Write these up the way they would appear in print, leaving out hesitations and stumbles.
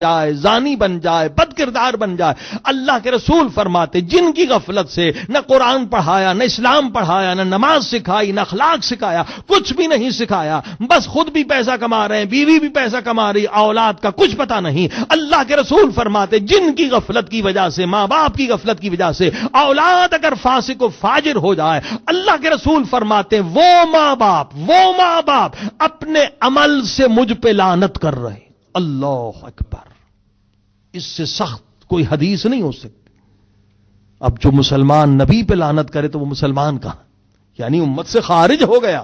جائے، زانی بن جائے، بد کردار بن جائے۔ اللہ کے رسول فرماتے جن کی غفلت سے نہ قرآن پڑھایا، نہ اسلام پڑھایا، نہ نماز سکھائی، نہ اخلاق سکھایا، کچھ بھی نہیں سکھایا، بس خود بھی پیسہ کما رہے ہیں، بیوی بھی پیسہ کما رہی، اولاد کا کچھ پتہ نہیں۔ اللہ کے رسول فرماتے جن کی غفلت کی وجہ سے، ماں باپ کی غفلت کی وجہ سے اولاد اگر فاسق و فاجر ہو جائے، اللہ کے رسول فرماتے وہ ماں باپ اپنے عمل سے مجھ پہ لعنت کر رہے۔ اللہ اکبر، اس سے سخت کوئی حدیث نہیں ہو سکتی۔ اب جو مسلمان نبی پہ لعنت کرے تو وہ مسلمان کہاں، یعنی امت سے خارج ہو گیا۔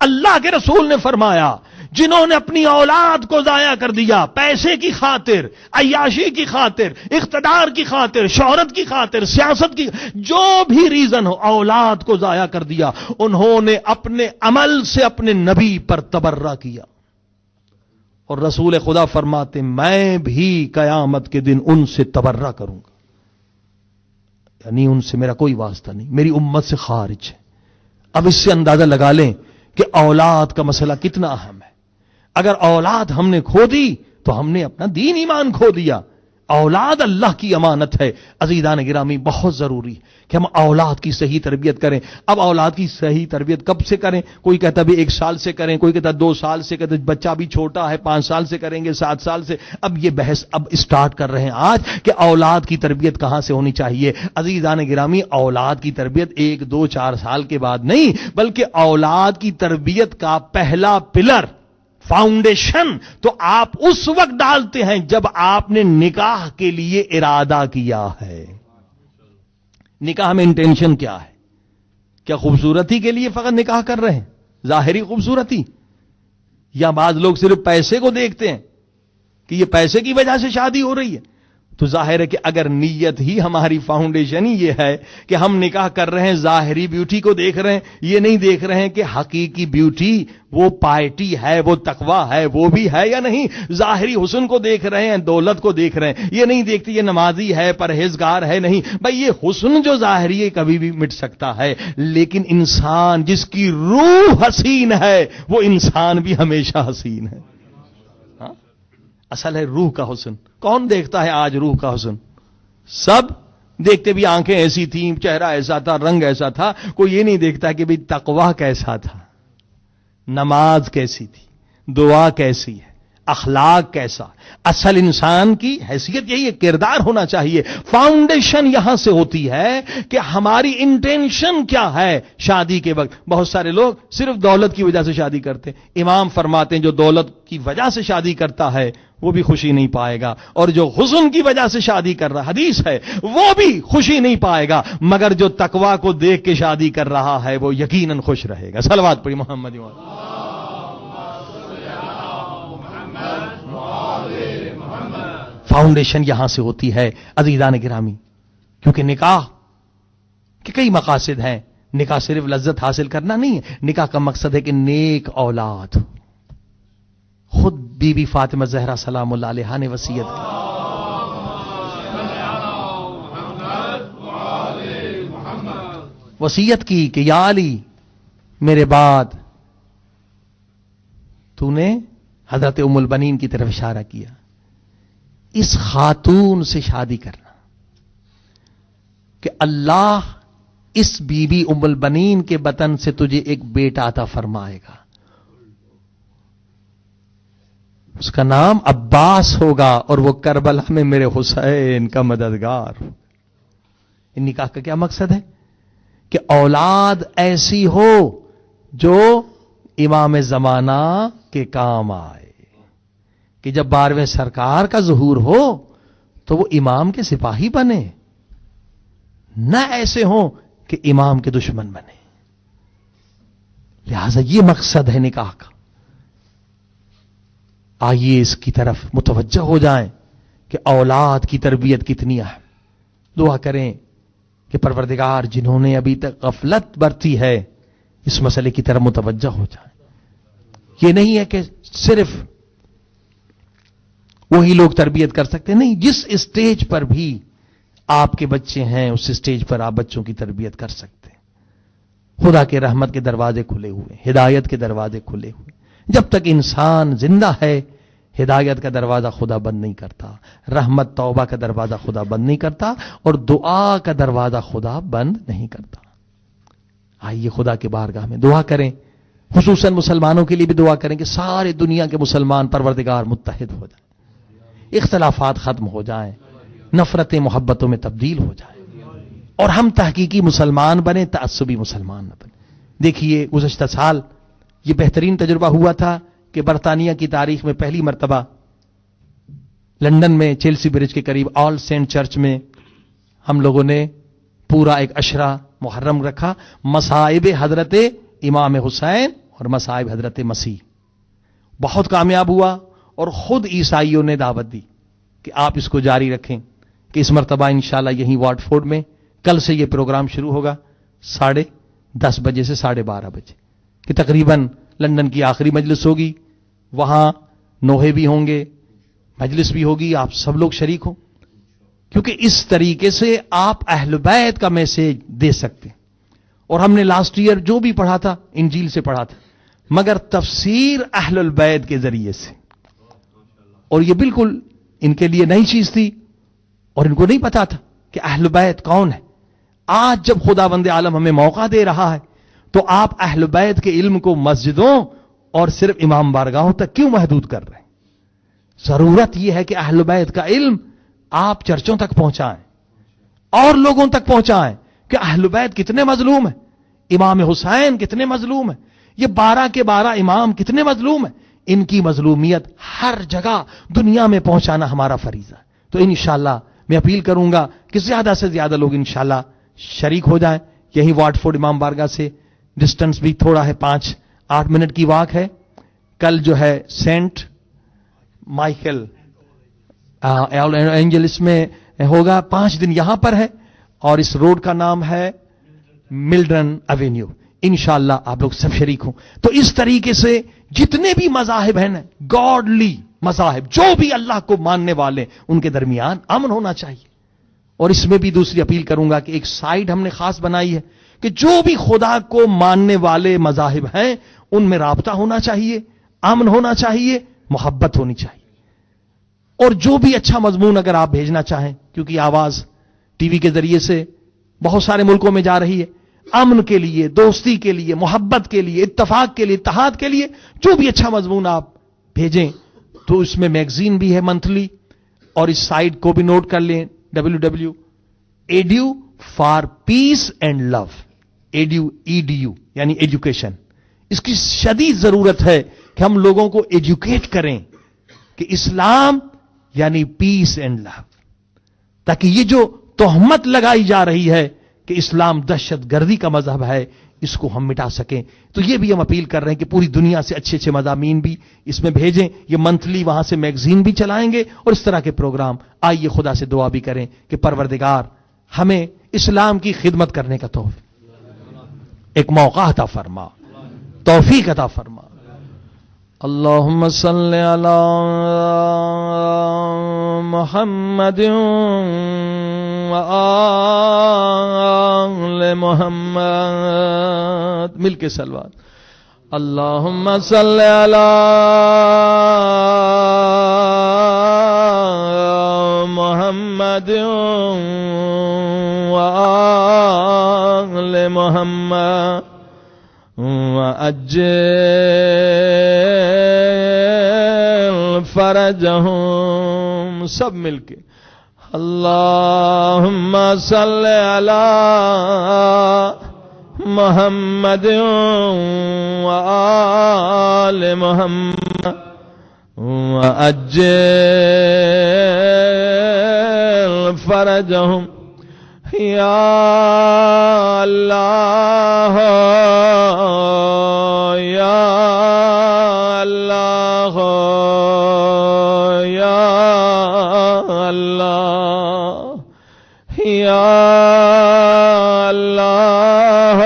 اللہ کے رسول نے فرمایا جنہوں نے اپنی اولاد کو ضائع کر دیا پیسے کی خاطر، عیاشی کی خاطر، اقتدار کی خاطر، شہرت کی خاطر، سیاست کی، جو بھی ریزن ہو، اولاد کو ضائع کر دیا، انہوں نے اپنے عمل سے اپنے نبی پر تبرہ کیا۔ اور رسول خدا فرماتے میں بھی قیامت کے دن ان سے تبرہ کروں گا، یعنی ان سے میرا کوئی واسطہ نہیں، میری امت سے خارج ہے۔ اب اس سے اندازہ لگا لیں کہ اولاد کا مسئلہ کتنا اہم ہے۔ اگر اولاد ہم نے کھو دی تو ہم نے اپنا دین ایمان کھو دیا۔ اولاد اللہ کی امانت ہے۔ عزیزان گرامی، بہت ضروری ہے کہ ہم اولاد کی صحیح تربیت کریں۔ اب اولاد کی صحیح تربیت کب سے کریں؟ کوئی کہتا بھی 1 سال سے کریں، کوئی کہتا 2 سال سے، کہتا بچہ بھی چھوٹا ہے 5 سال سے کریں گے، 7 سال سے۔ اب یہ بحث اب اسٹارٹ کر رہے ہیں آج کہ اولاد کی تربیت کہاں سے ہونی چاہیے۔ عزیزان گرامی، اولاد کی تربیت 1 2 4 سال کے بعد نہیں، بلکہ اولاد کی تربیت کا پہلا پلر، فاؤنڈیشن تو آپ اس وقت ڈالتے ہیں جب آپ نے نکاح کے لیے ارادہ کیا ہے۔ نکاح میں انٹینشن کیا ہے؟ کیا خوبصورتی کے لیے فقط نکاح کر رہے ہیں، ظاہری خوبصورتی، یا بعض لوگ صرف پیسے کو دیکھتے ہیں کہ یہ پیسے کی وجہ سے شادی ہو رہی ہے؟ تو ظاہر ہے کہ اگر نیت ہی ہماری فاؤنڈیشن ہی یہ ہے کہ ہم نکاح کر رہے ہیں ظاہری بیوٹی کو دیکھ رہے ہیں، یہ نہیں دیکھ رہے ہیں کہ حقیقی بیوٹی وہ پائٹی ہے، وہ تقوی ہے، وہ بھی ہے یا نہیں۔ ظاہری حسن کو دیکھ رہے ہیں، دولت کو دیکھ رہے ہیں، یہ نہیں دیکھتے یہ نمازی ہے، پرہیزگار ہے، نہیں بھائی، یہ حسن جو ظاہری ہے کبھی بھی مٹ سکتا ہے، لیکن انسان جس کی روح حسین ہے وہ انسان بھی ہمیشہ حسین ہے۔ اصل ہے روح کا حسن۔ کون دیکھتا ہے آج روح کا حسن؟ سب دیکھتے بھی، آنکھیں ایسی تھیں، چہرہ ایسا تھا، رنگ ایسا تھا، کوئی یہ نہیں دیکھتا کہ بھی تقوی کیسا تھا، نماز کیسی تھی، دعا کیسی ہے، اخلاق کیسا۔ اصل انسان کی حیثیت یہی ہے، کردار ہونا چاہیے۔ فاؤنڈیشن یہاں سے ہوتی ہے کہ ہماری انٹینشن کیا ہے شادی کے وقت۔ بہت سارے لوگ صرف دولت کی وجہ سے شادی کرتے ہیں۔ امام فرماتے ہیں جو دولت کی وجہ سے شادی کرتا ہے وہ بھی خوشی نہیں پائے گا، اور جو حسن کی وجہ سے شادی کر رہا، حدیث ہے، وہ بھی خوشی نہیں پائے گا، مگر جو تقوی کو دیکھ کے شادی کر رہا ہے وہ یقیناً خوش رہے گا۔ صلوات پڑھی محمد۔ فاؤنڈیشن یہاں سے ہوتی ہے عزیزان گرامی، کیونکہ نکاح کے کئی مقاصد ہیں۔ نکاح صرف لذت حاصل کرنا نہیں ہے، نکاح کا مقصد ہے کہ نیک اولاد۔ خود بی بی فاطمہ زہرا سلام اللہ علیہا نے وصیت کی، کہ یا علی میرے بعد تو نے حضرت ام البنین کی طرف اشارہ کیا، اس خاتون سے شادی کرنا کہ اللہ اس بی بی ام البنین کے بطن سے تجھے ایک بیٹا عطا فرمائے گا، اس کا نام عباس ہوگا، اور وہ کربلا میں میرے حسین کا مددگار۔ ان نکاح کا کیا مقصد ہے؟ کہ اولاد ایسی ہو جو امام زمانہ کے کام آئے، کہ جب 12ویں سرکار کا ظہور ہو تو وہ امام کے سپاہی بنے، نہ ایسے ہوں کہ امام کے دشمن بنے۔ لہذا یہ مقصد ہے نکاح کا۔ آئیے اس کی طرف متوجہ ہو جائیں کہ اولاد کی تربیت کتنی اہم۔ دعا کریں کہ پروردگار جنہوں نے ابھی تک غفلت برتی ہے اس مسئلے کی طرف متوجہ ہو جائیں۔ یہ نہیں ہے کہ صرف وہی لوگ تربیت کر سکتے، نہیں، جس اسٹیج پر بھی آپ کے بچے ہیں اس اسٹیج پر آپ بچوں کی تربیت کر سکتے ہیں۔ خدا کے رحمت کے دروازے کھلے ہوئے، ہدایت کے دروازے کھلے ہوئے۔ جب تک انسان زندہ ہے ہدایت کا دروازہ خدا بند نہیں کرتا، رحمت توبہ کا دروازہ خدا بند نہیں کرتا، اور دعا کا دروازہ خدا بند نہیں کرتا۔ آئیے خدا کے بارگاہ میں دعا کریں، خصوصاً مسلمانوں کے لیے بھی دعا کریں کہ سارے دنیا کے مسلمان پروردگار متحد ہو جائیں، اختلافات ختم ہو جائیں، نفرتیں محبتوں میں تبدیل ہو جائیں، اور ہم تحقیقی مسلمان بنیں، تعصبی مسلمان نہ بنیں۔ دیکھیے گزشتہ سال یہ بہترین تجربہ ہوا تھا کہ برطانیہ کی تاریخ میں پہلی مرتبہ لندن میں چیلسی برج کے قریب آل سینٹ چرچ میں ہم لوگوں نے پورا ایک عشرہ محرم رکھا، مصائب حضرت امام حسین اور مصائب حضرت مسیح۔ بہت کامیاب ہوا، اور خود عیسائیوں نے دعوت دی کہ آپ اس کو جاری رکھیں، کہ اس مرتبہ انشاءاللہ یہیں واٹفورڈ میں کل سے یہ پروگرام شروع ہوگا 10:30 بجے سے 12:30 بجے، کہ تقریباً لندن کی آخری مجلس ہوگی، وہاں نوحے بھی ہوں گے، مجلس بھی ہوگی، آپ سب لوگ شریک ہوں، کیونکہ اس طریقے سے آپ اہل بیت کا میسج دے سکتے ہیں۔ اور ہم نے لاسٹ ایئر جو بھی پڑھا تھا انجیل سے پڑھا تھا، مگر تفسیر اہل البیت کے ذریعے سے، اور یہ بالکل ان کے لیے نئی چیز تھی، اور ان کو نہیں پتا تھا کہ اہل بیت کون ہے۔ آج جب خداوند عالم ہمیں موقع دے رہا ہے تو آپ اہل بیت کے علم کو مسجدوں اور صرف امام بارگاہوں تک کیوں محدود کر رہے ہیں؟ ضرورت یہ ہے کہ اہل بیت کا علم آپ چرچوں تک پہنچائیں اور لوگوں تک پہنچائیں کہ اہل بیت کتنے مظلوم ہیں، امام حسین کتنے مظلوم ہیں، یہ 12 کے 12 امام کتنے مظلوم ہیں، ان کی مظلومیت ہر جگہ دنیا میں پہنچانا ہمارا فریضہ ہے۔ تو انشاءاللہ میں اپیل کروں گا کہ زیادہ سے زیادہ لوگ انشاءاللہ شریک ہو جائیں۔ یہی واٹفورڈ امام بارگاہ سے ڈسٹنس بھی تھوڑا ہے، 5-8 منٹ کی واک ہے۔ کل جو ہے سینٹ مائیکل اینجلس میں ہوگا، 5 دن یہاں پر ہے، اور اس روڈ کا نام ہے ملڈرن ایونیو۔ انشاءاللہ آپ لوگ سب شریک ہوں۔ تو اس طریقے سے جتنے بھی مذاہب ہیں نا، گاڈلی مذاہب، جو بھی اللہ کو ماننے والے، ان کے درمیان امن ہونا چاہیے۔ اور اس میں بھی دوسری اپیل کروں گا کہ ایک سائٹ ہم نے خاص بنائی ہے کہ جو بھی خدا کو ماننے والے مذاہب ہیں ان میں رابطہ ہونا چاہیے، امن ہونا چاہیے، محبت ہونی چاہیے۔ اور جو بھی اچھا مضمون اگر آپ بھیجنا چاہیں، کیونکہ آواز ٹی وی کے ذریعے سے بہت سارے ملکوں میں جا رہی ہے، امن کے لیے، دوستی کے لیے، محبت کے لیے، اتفاق کے لیے، اتحاد کے لیے جو بھی اچھا مضمون آپ بھیجیں، تو اس میں میگزین بھی ہے منتھلی، اور اس سائٹ کو بھی نوٹ کر لیں www.edu for peace and love، edu یعنی ایجوکیشن۔ اس کی شدید ضرورت ہے کہ ہم لوگوں کو ایجوکیٹ کریں کہ اسلام یعنی پیس اینڈ لو، تاکہ یہ جو تہمت لگائی جا رہی ہے کہ اسلام دہشت گردی کا مذہب ہے، اس کو ہم مٹا سکیں۔ تو یہ بھی ہم اپیل کر رہے ہیں کہ پوری دنیا سے اچھے اچھے مضامین بھی اس میں بھیجیں، یہ منتھلی وہاں سے میگزین بھی چلائیں گے اور اس طرح کے پروگرام۔ آئیے خدا سے دعا بھی کریں کہ پروردگار ہمیں اسلام کی خدمت کرنے کا ایک موقع عطا فرما، توفیق عطا فرما۔ اللہم صلی علی محمد و آل محمد، مل کے صلوات۔ اللہم صلی علی محمد و آل محمد وَأَجِّلْ فَرَجَهُمْ، سب مل کے اللہم صلی علی محمد وآل محمد وَأَجِّلْ فَرَجَهُمْ یا اللہ یا اللہ یا اللہ یا اللہ۔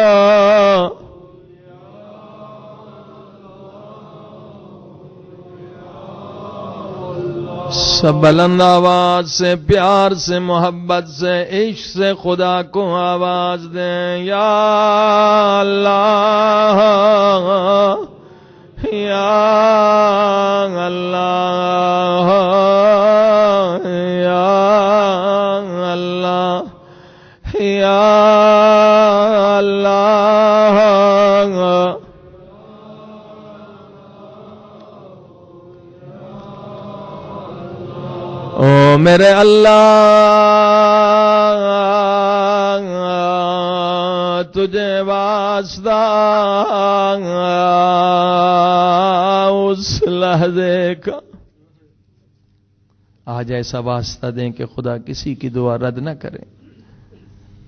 سب بلند آواز سے، پیار سے، محبت سے، عشق سے خدا کو آواز دیں، یا اللہ یا اللہ یا اللہ یا اللہ او میرے اللہ تجھے واسطہ اس لحظے کا آج ایسا واسطہ دیں کہ خدا کسی کی دعا رد نہ کرے.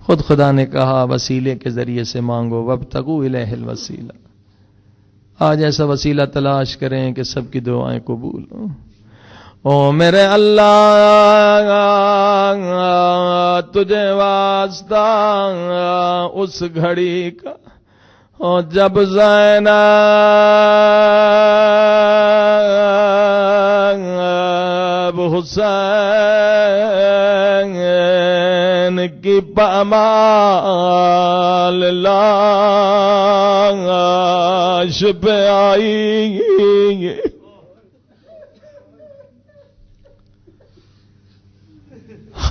خود خدا نے کہا وسیلے کے ذریعے سے مانگو وابتغوا الیہ الوسیلہ. آج ایسا وسیلہ تلاش کریں کہ سب کی دعائیں قبول ہوں. او میرے اللہ تجھے واسطہ اس گھڑی کا جب زینب حسین کی پامال لاش پہ آئی.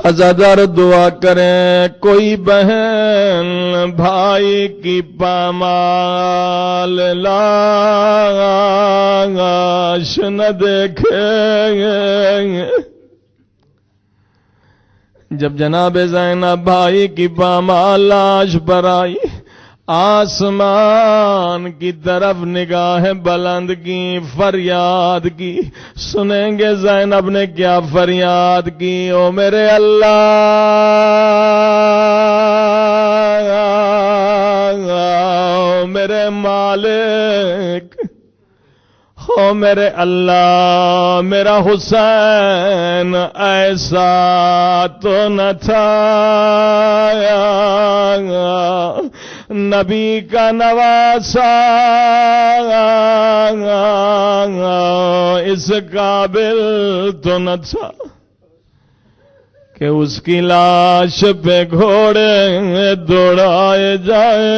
ازادار دعا کریں کوئی بہن بھائی کی پامال لاش نہ دیکھے. جب جناب زینب بھائی کی پامال لاش پر آئی آسمان کی طرف نگاہ بلند کی فریاد کی. سنیں گے زینب نے کیا فریاد کی. او میرے اللہ او میرے مالک او میرے اللہ میرا حسین ایسا تو نہ تھا نبی کا نواسا اس قابل تو نہ تھا کہ اس کی لاش پہ گھوڑے دوڑائے جائے.